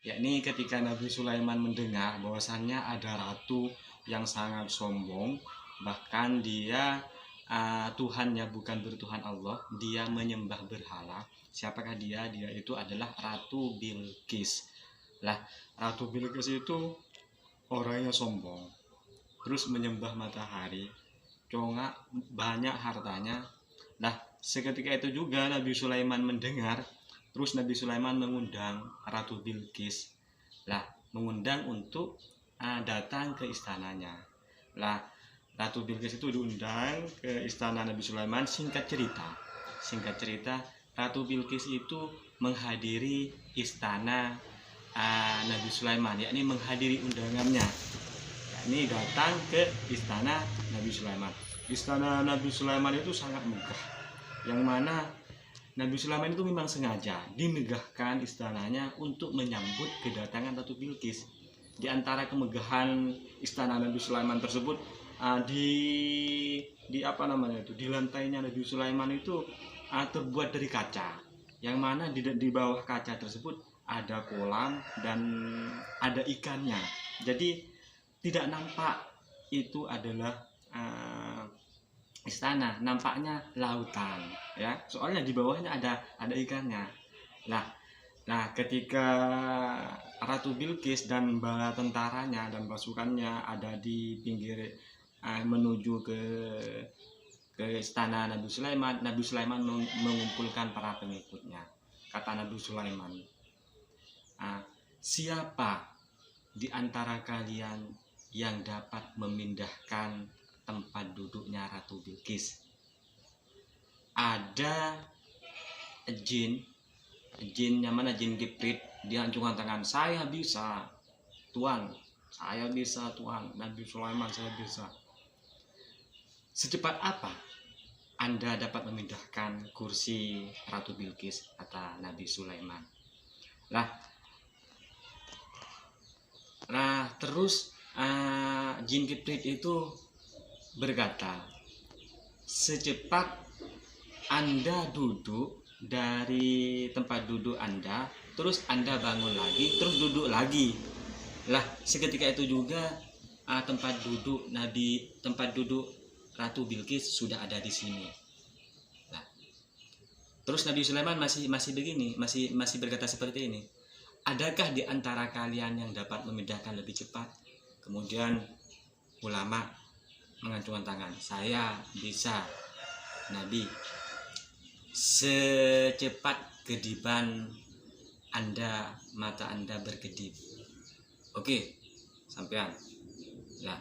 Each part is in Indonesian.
yakni ketika Nabi Sulaiman mendengar bahwasannya ada ratu yang sangat sombong, bahkan dia Tuhannya bukan bertuhan Allah, dia menyembah berhala. Siapakah dia? Dia itu adalah Ratu Bilqis. Lah, Ratu Bilqis itu orangnya sombong, terus menyembah matahari, congak, banyak hartanya. Nah, seketika itu juga Nabi Sulaiman mendengar, terus Nabi Sulaiman mengundang Ratu Bilqis. Lah, mengundang untuk datang ke istananya. Lah, Ratu Bilqis itu diundang ke istana Nabi Sulaiman. Singkat cerita, Ratu Bilqis itu menghadiri istana Nabi Sulaiman, yakni menghadiri undangannya, yakni datang ke istana Nabi Sulaiman. Istana Nabi Sulaiman itu sangat megah, yang mana Nabi Sulaiman itu memang sengaja dimegahkan istananya untuk menyambut kedatangan Ratu Bilqis. Di antara kemegahan istana Nabi Sulaiman tersebut, di apa namanya itu, di lantainya Nabi Sulaiman itu terbuat dari kaca, yang mana di bawah kaca tersebut ada kolam dan ada ikannya. Jadi tidak nampak itu adalah istana, nampaknya lautan, ya, soalnya di bawahnya ada ikannya. Nah, ketika Ratu Bilqis dan bala tentaranya dan pasukannya ada di pinggir menuju ke istana Nabi Sulaiman mengumpulkan para pengikutnya. Kata Nabi Sulaiman, siapa di antara kalian yang dapat memindahkan tempat duduknya Ratu Bilqis? Ada jin yang mana jin Kiprit, dia acungkan tangan, saya bisa Tuan, saya bisa Tuan. Nabi Sulaiman, saya bisa. Secepat apa Anda dapat memindahkan kursi Ratu Bilqis? Kata Nabi Sulaiman. Nah, terus jin Kiprit itu berkata, secepat Anda duduk dari tempat duduk Anda, terus Anda bangun lagi, terus duduk lagi. Lah, seketika itu juga tempat duduk Ratu Bilqis sudah ada di sini. Nah, terus Nabi Sulaiman masih begini, masih berkata seperti ini. Adakah di antara kalian yang dapat memindahkan lebih cepat? Kemudian ulama mengacungkan tangan, saya bisa Nabi, secepat kedipan Anda, mata Anda berkedip. Oke, sampean. Nah,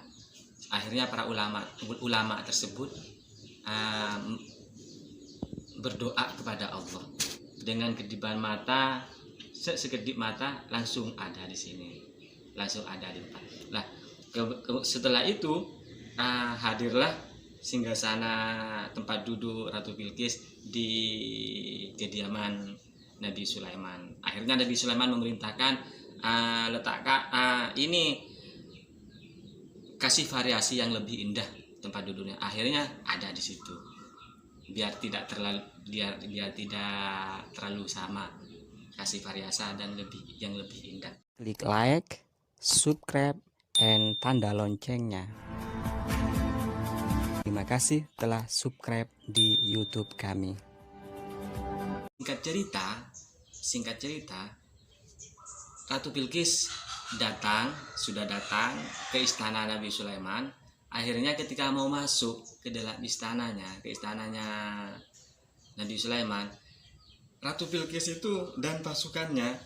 akhirnya para ulama tersebut berdoa kepada Allah dengan kedipan mata, sekedip mata langsung ada di sini, langsung ada di depan. Nah, setelah itu hadirlah singgasana tempat duduk Ratu Bilqis di kediaman Nabi Sulaiman. Akhirnya Nabi Sulaiman memerintahkan ini kasih variasi yang lebih indah tempat duduknya. Akhirnya ada di situ, biar tidak terlalu sama, kasih variasi dan yang lebih indah. Klik like, subscribe, and tanda loncengnya. Terima kasih telah subscribe di YouTube kami. Singkat cerita, Ratu Bilqis sudah datang ke istana Nabi Sulaiman. Akhirnya ketika mau masuk ke dalam istananya Nabi Sulaiman, Ratu Bilqis itu dan pasukannya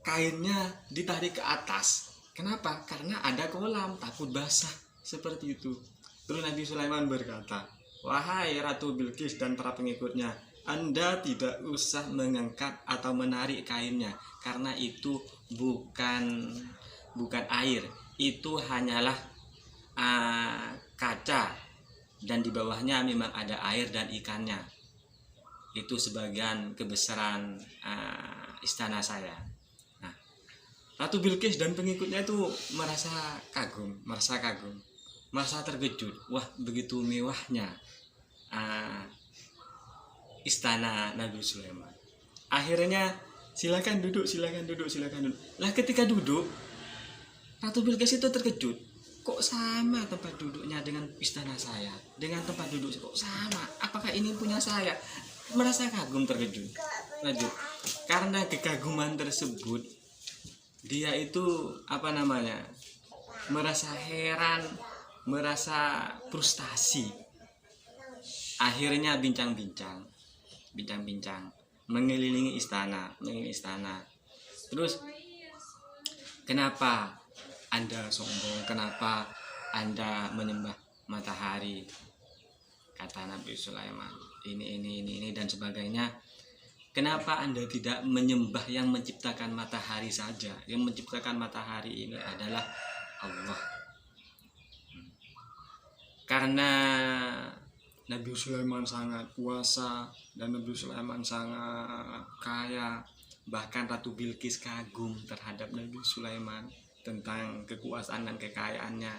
kainnya ditarik ke atas. Kenapa? Karena ada kolam, takut basah, seperti itu. Terus Nabi Sulaiman berkata, wahai Ratu Bilqis dan para pengikutnya, Anda tidak usah mengangkat atau menarik kainnya, karena itu bukan air, itu hanyalah kaca, dan di bawahnya memang ada air dan ikannya. Itu sebagian kebesaran istana saya. Nah, Ratu Bilqis dan pengikutnya itu merasa kagum, merasa terkejut. Wah, begitu mewahnya istana Nabi Sulaiman. Akhirnya silakan duduk. Lah ketika duduk, Ratu Bilqis itu terkejut. Kok sama tempat duduknya dengan istana saya, dengan tempat duduk kok sama? Apakah ini punya saya? Merasa kagum, terkejut. Lanjut. Karena kekaguman tersebut, dia itu merasa heran, merasa frustasi. Akhirnya bincang-bincang, mengelilingi istana. Terus, kenapa Anda sombong? Kenapa Anda menyembah matahari? Kata Nabi Sulaiman, ini dan sebagainya. Kenapa Anda tidak menyembah yang menciptakan matahari saja? Yang menciptakan matahari ini adalah Allah. Karena Nabi Sulaiman sangat kuasa dan Nabi Sulaiman sangat kaya. Bahkan Ratu Bilqis kagum terhadap Nabi Sulaiman tentang kekuasaan dan kekayaannya.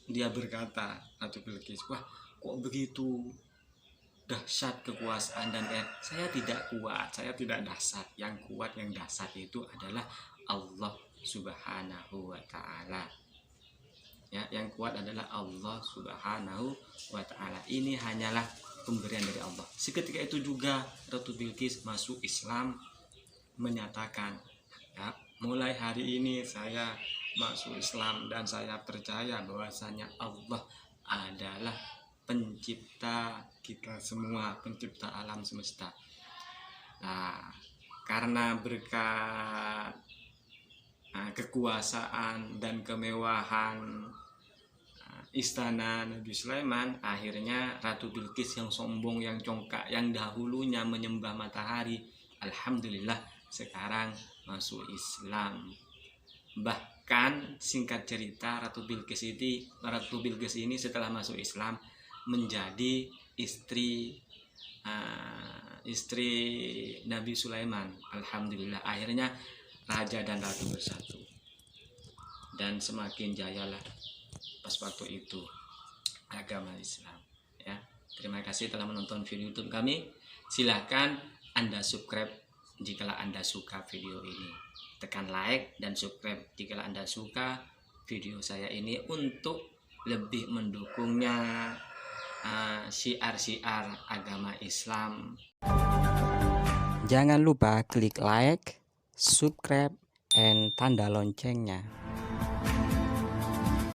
Dia berkata, Ratu Bilqis, wah kok begitu dahsyat kekuasaan dan saya tidak kuat, saya tidak dahsyat. Yang kuat, yang dahsyat itu adalah Allah Subhanahu wa Ta'ala. Ya, yang kuat adalah Allah Subhanahu wa Ta'ala. Ini hanyalah pemberian dari Allah. Seketika itu juga Ratu Bilqis masuk Islam, menyatakan, ya, mulai hari ini saya masuk Islam dan saya percaya bahwasanya Allah adalah pencipta kita semua, pencipta alam semesta. Nah, karena berkat kekuasaan dan kemewahan istana Nabi Sulaiman, akhirnya Ratu Bilqis yang sombong, yang congkak, yang dahulunya menyembah matahari, alhamdulillah sekarang masuk Islam. Bahkan singkat cerita, Ratu Bilqis ini setelah masuk Islam menjadi istri Nabi Sulaiman. Alhamdulillah, akhirnya raja dan ratu bersatu dan semakin jayalah pas waktu itu agama Islam. Ya, terima kasih telah menonton video YouTube kami. Silahkan Anda subscribe jika Anda suka video ini. Tekan like dan subscribe jika Anda suka video saya ini untuk lebih mendukungnya syiar-syiar agama Islam. Jangan lupa klik like, subscribe, and tanda loncengnya.